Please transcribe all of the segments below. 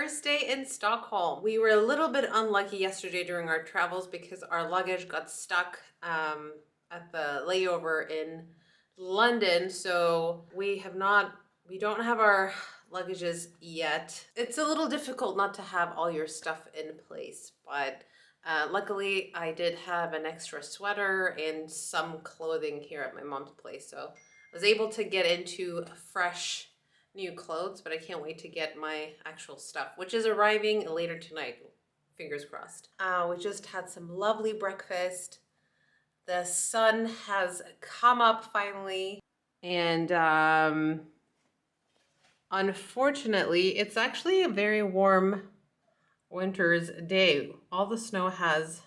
first day in Stockholm. We were a little bit unlucky yesterday during our travels because our luggage got stuck at the layover in London. So we don't have our luggages yet. It's a little difficult not to have all your stuff in place, but luckily I did have an extra sweater and some clothing here at my mom's place. So I was able to get into fresh new clothes, but I can't wait to get my actual stuff, which is arriving later tonight. Fingers crossed. We just had some lovely breakfast. The sun has come up finally, and unfortunately, it's actually a very warm winter's day. All the snow has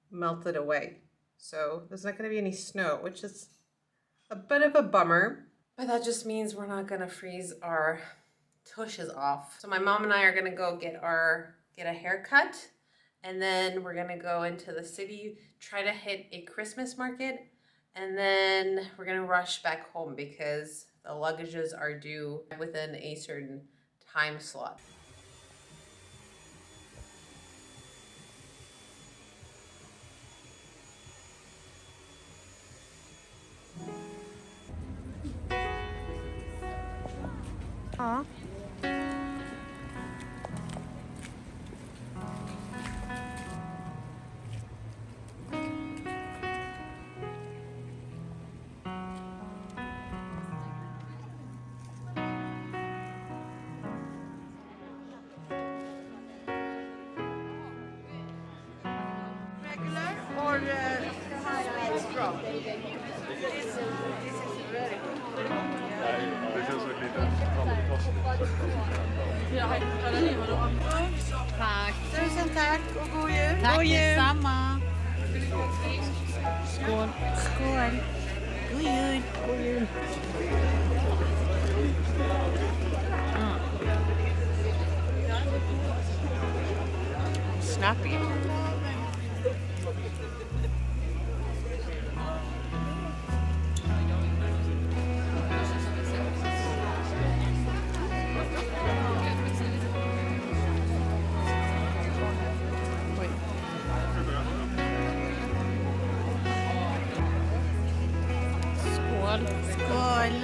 melted away, so there's not going to be any snow, which is a bit of a bummer. But that just means we're not gonna freeze our tushes off. So my mom and I are gonna go get a haircut, and then we're gonna go into the city, try to hit a Christmas market, and then we're gonna rush back home because the luggages are due within a certain time slot. Aww. Regular or strong? This is very good. Tack. Tusen tack och god jul. Tack God jul. detsamma. Skål. Skål. God jul. God jul. Snappy. Skål. Skål.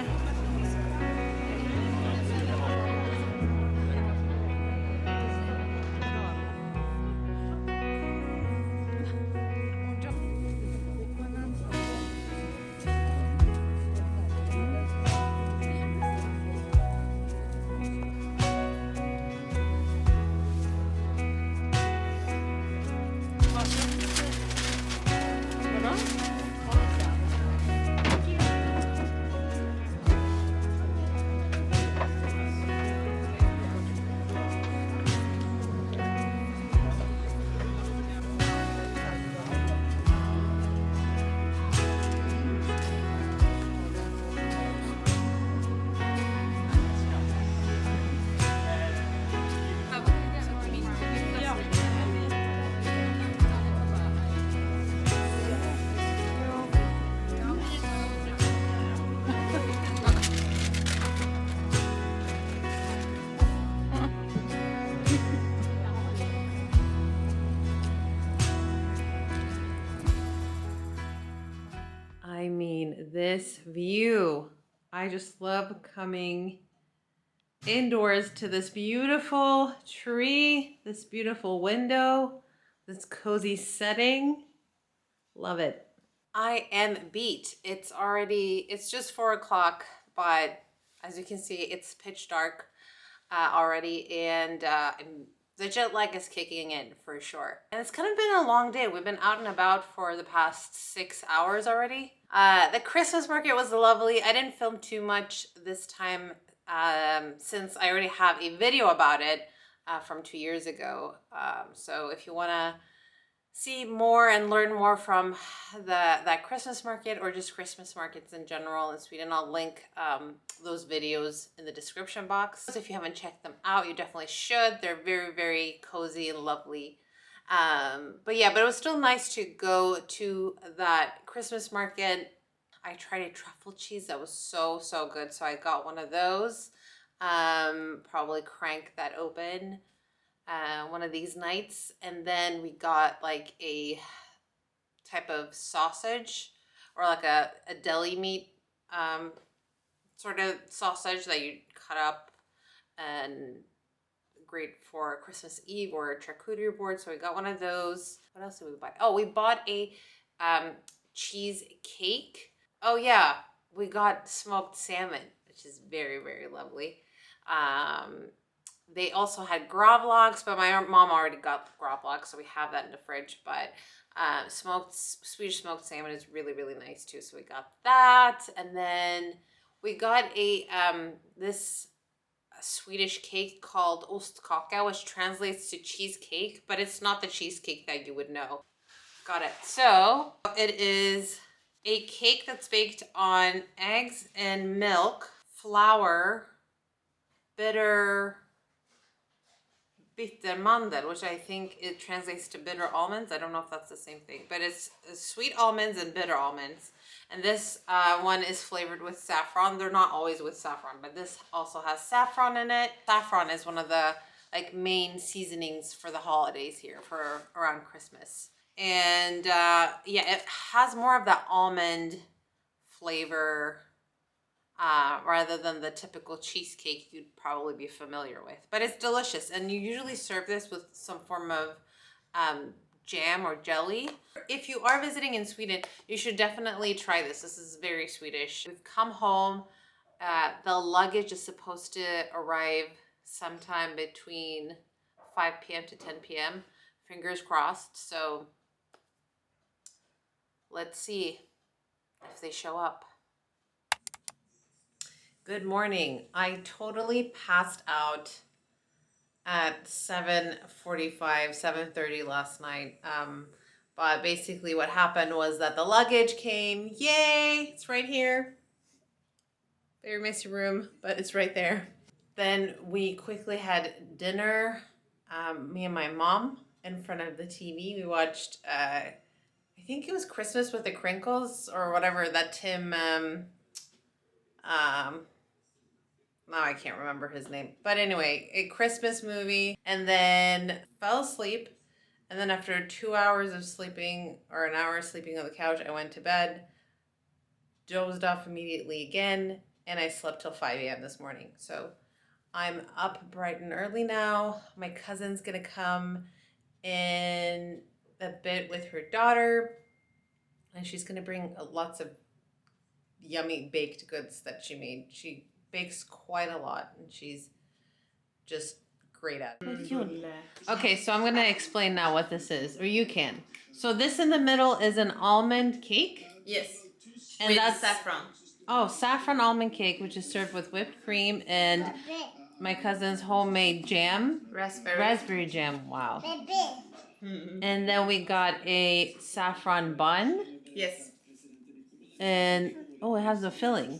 I mean, this view. I just love coming indoors to this beautiful tree, this beautiful window, this cozy setting. Love it. I am beat. It's just 4 o'clock, but as you can see, it's pitch dark already, and the jet lag is kicking in for sure. And it's kind of been a long day. We've been out and about for the past 6 hours already. The Christmas market was lovely. I didn't film too much this time since I already have a video about it from 2 years ago. So if you want to see more and learn more from that Christmas market, or just Christmas markets in general in Sweden, I'll link those videos in the description box. If you haven't checked them out, you definitely should. They're very, very cozy and lovely. But it was still nice to go to that Christmas market. I tried a truffle cheese that was so good, so I got one of those. probably crank that open one of these nights. And then we got like a type of sausage or like a deli meat sort of sausage that you cut up and great for Christmas Eve or a charcuterie board. So we got one of those. What else did we buy? Oh, we bought a cheese cake. Oh yeah, we got smoked salmon, which is very, very lovely. They also had gravlax, but my mom already got gravlax, so we have that in the fridge. But Swedish smoked salmon is really, really nice too. So we got that, and then we got a this Swedish cake called ostkaka, which translates to cheesecake, but it's not the cheesecake that you would know. Got it. So it is a cake that's baked on eggs and milk, flour, bittermandel, which I think it translates to bitter almonds. I don't know if that's the same thing, but it's sweet almonds and bitter almonds. And this one is flavored with saffron. They're not always with saffron, but this also has saffron in it. Saffron is one of the like main seasonings for the holidays here for around Christmas. And yeah, it has more of that almond flavor rather than the typical cheesecake you'd probably be familiar with. But it's delicious, and you usually serve this with some form of jam or jelly. If you are visiting in Sweden, you should definitely try this. This is very Swedish. We've come home. The luggage is supposed to arrive sometime between 5 p.m. to 10 p.m. Fingers crossed. So let's see if they show up. Good morning. I totally passed out at 7:45, 7:30 last night. But basically what happened was that the luggage came. Yay! It's right here. Very messy room, but it's right there. Then we quickly had dinner, me and my mom, in front of the TV. We watched, I think it was Christmas with the Crinkles or whatever that Tim, now I can't remember his name. But anyway, a Christmas movie, and then fell asleep. And then after 2 hours of sleeping, or an hour of sleeping on the couch, I went to bed, dozed off immediately again, and I slept till 5 a.m. this morning. So I'm up bright and early now. My cousin's gonna come in a bit with her daughter, and she's gonna bring lots of yummy baked goods that she made. She bakes quite a lot, and she's just great at it. Okay, so I'm going to explain now what this is, or you can. So this in the middle is an almond cake. Yes. And with that's saffron. Oh, saffron almond cake, which is served with whipped cream and my cousin's homemade jam. Raspberry jam, wow. And then we got a saffron bun. Yes. And, oh, it has a filling.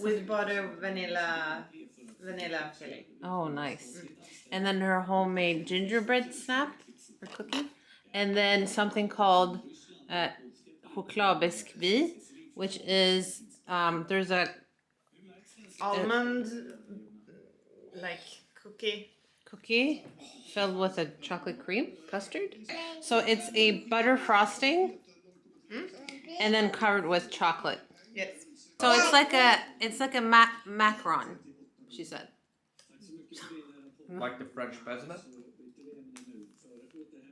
With butter, vanilla filling. Oh, nice. And then her homemade gingerbread snap or cookie. And then something called chokladbiskvi, which is, there's a almond, like cookie filled with a chocolate cream custard. So it's a butter frosting and then covered with chocolate. Yes. So it's like a macaron, she said. Like the French president?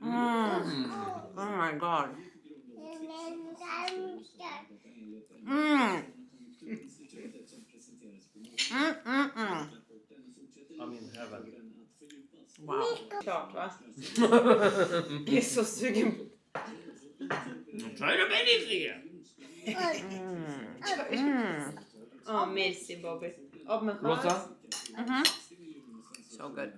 Oh my god. I'm in heaven. Wow. Klart va? Jag är så sugen på. Try the anything. Oh, mysig Bobby. Oh, men Rosa? So good.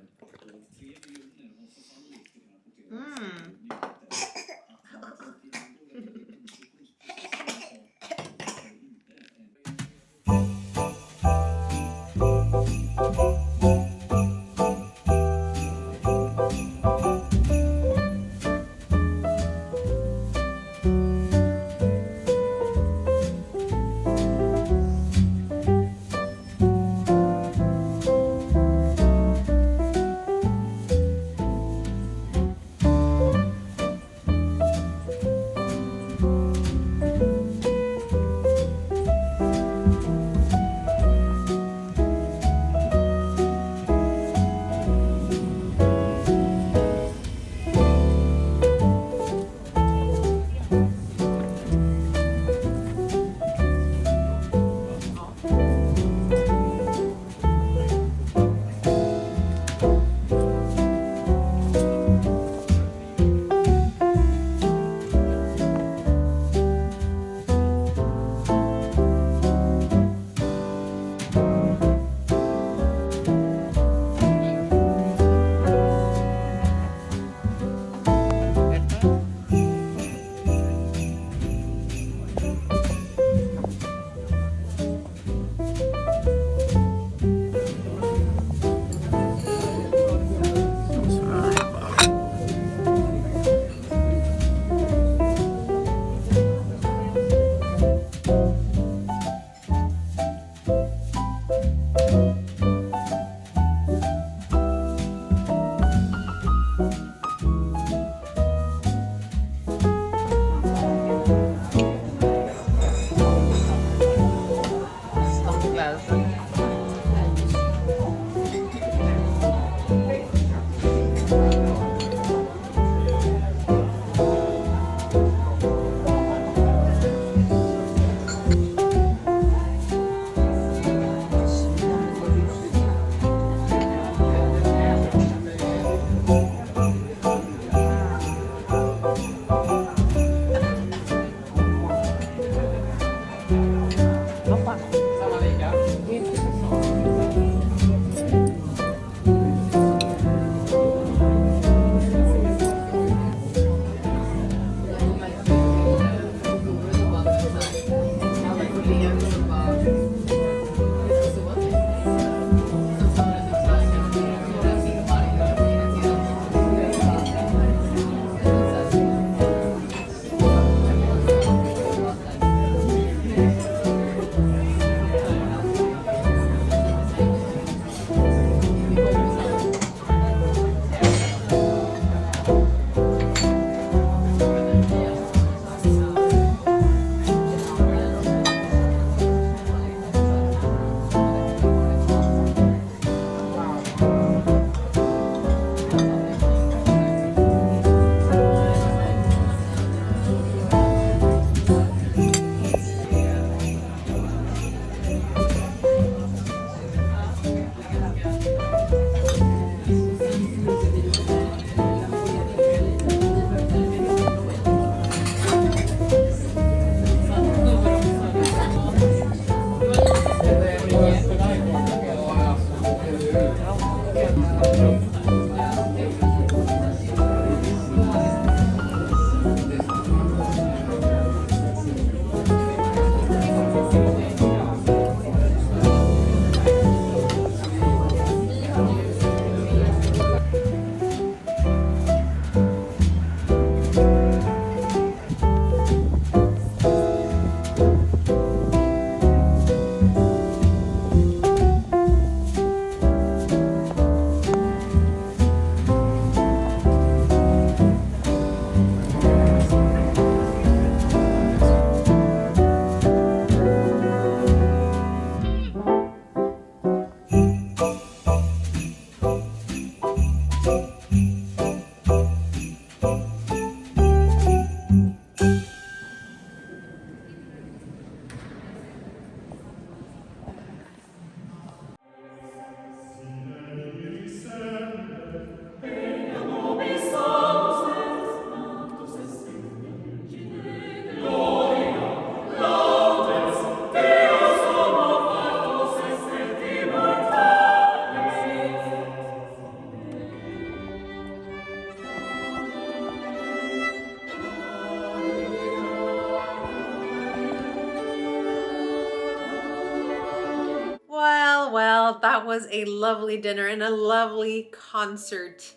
Well, that was a lovely dinner and a lovely concert.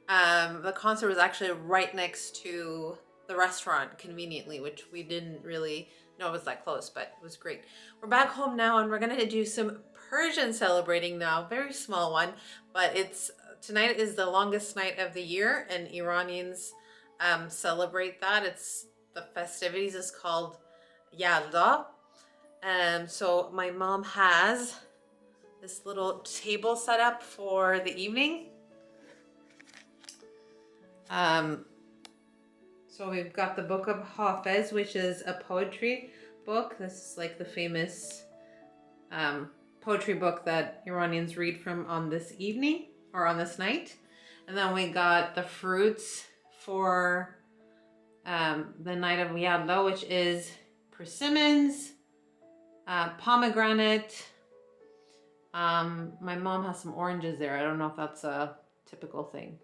The concert was actually right next to the restaurant, conveniently, which we didn't really know it was that close, but it was great. We're back home now and we're gonna do some Persian celebrating now. Very small one, but tonight is the longest night of the year, and Iranians celebrate that. The festivities is called Yalda. So my mom has this little table set up for the evening. So we've got the Book of Hafez, which is a poetry book. This is like the famous poetry book that Iranians read from on this evening or on this night. And then we got the fruits for the night of Yalda, which is persimmons, pomegranate. My mom has some oranges there. I don't know if that's a typical thing.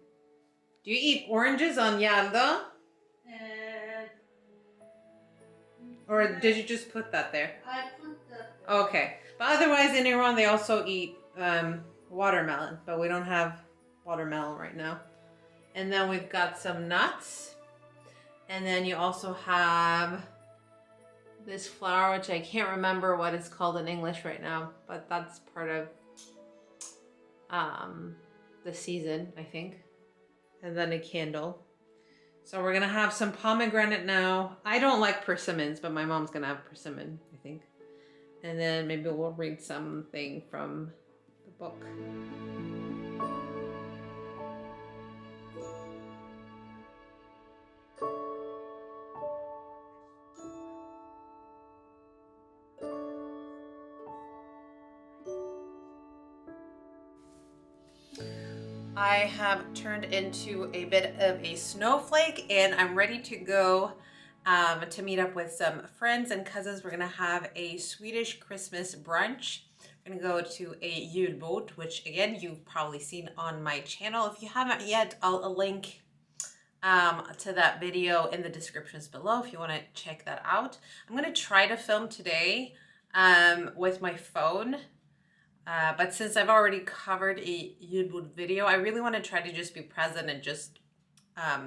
Do you eat oranges on Yalda? Or did you just put that there? I put that. Okay. But otherwise in Iran they also eat watermelon, but we don't have watermelon right now. And then we've got some nuts. And then you also have this flower, which I can't remember what it's called in English right now, but that's part of the season, I think. And then a candle. So we're gonna have some pomegranate now. I don't like persimmons, but my mom's gonna have persimmon, I think. And then maybe we'll read something from the book. I have turned into a bit of a snowflake and I'm ready to go to meet up with some friends and cousins. We're gonna have a Swedish Christmas brunch. We're gonna go to a julbord, which again, you've probably seen on my channel. If you haven't yet, I'll link to that video in the descriptions below if you wanna check that out. I'm gonna try to film today with my phone. But since I've already covered a julbord video, I really want to try to just be present and just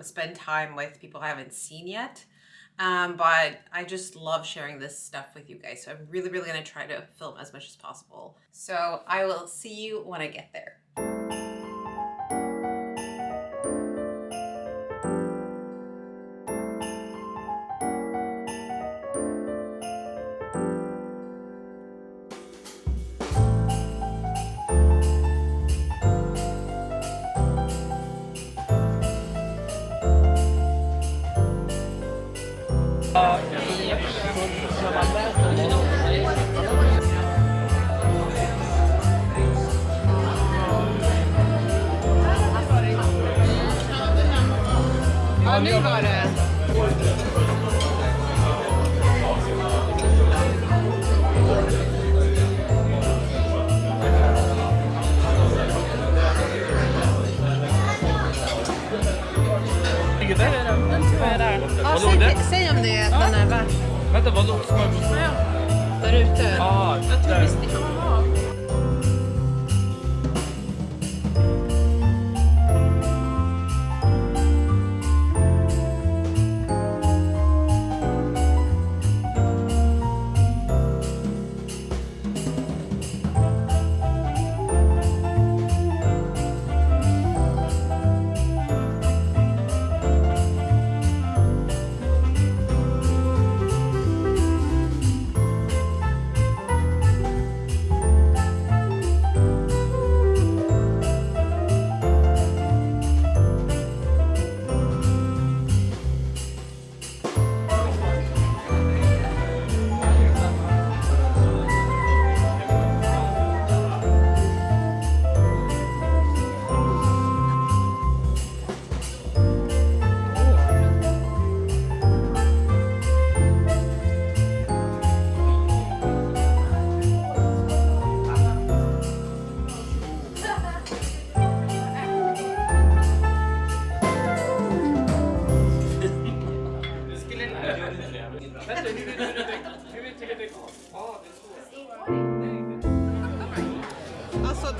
spend time with people I haven't seen yet. But I just love sharing this stuff with you guys. So I'm really, really going to try to film as much as possible. So I will see you when I get there. Ja, nu var det. Ligger där är den. Den tror jag är där. Ja, säg om det är den är värd. Vänta, vad låter som Där ute. Ja, Jag tror där. visst det kan vara.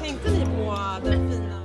Tänkte ni på den fina...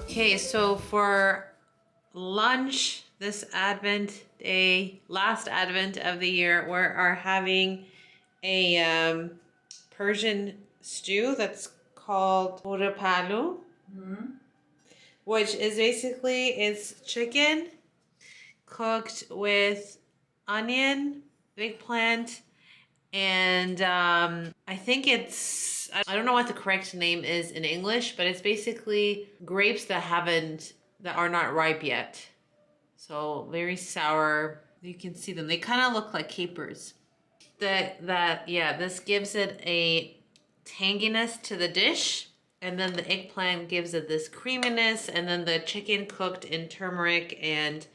Okay, so for lunch this Advent day, last Advent of the year, we are having a Persian stew that's called palu, which is basically it's chicken cooked with onion, eggplant, and I think it's, I don't know what the correct name is in English, but it's basically grapes that are not ripe yet. So very sour. You can see them. They kind of look like capers. This gives it a tanginess to the dish. And then the eggplant gives it this creaminess. And then the chicken cooked in turmeric and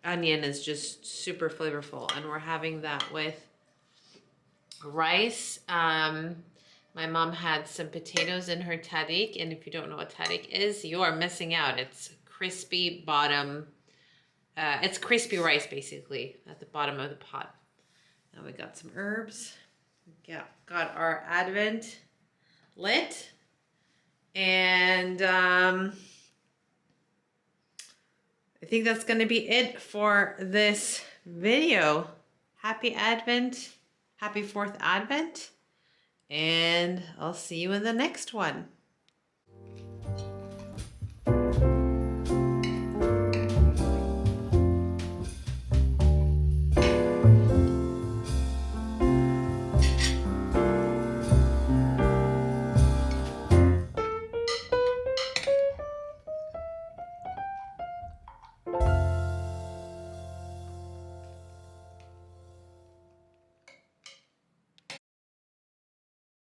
onion is just super flavorful. And we're having that with rice. My mom had some potatoes in her tarik, and if you don't know what tarik is, you are missing out. It's crispy bottom. It's crispy rice basically at the bottom of the pot. Now we got some herbs. Got our Advent lit, and I think that's gonna be it for this video. Happy Advent. Happy 4th Advent, and I'll see you in the next one.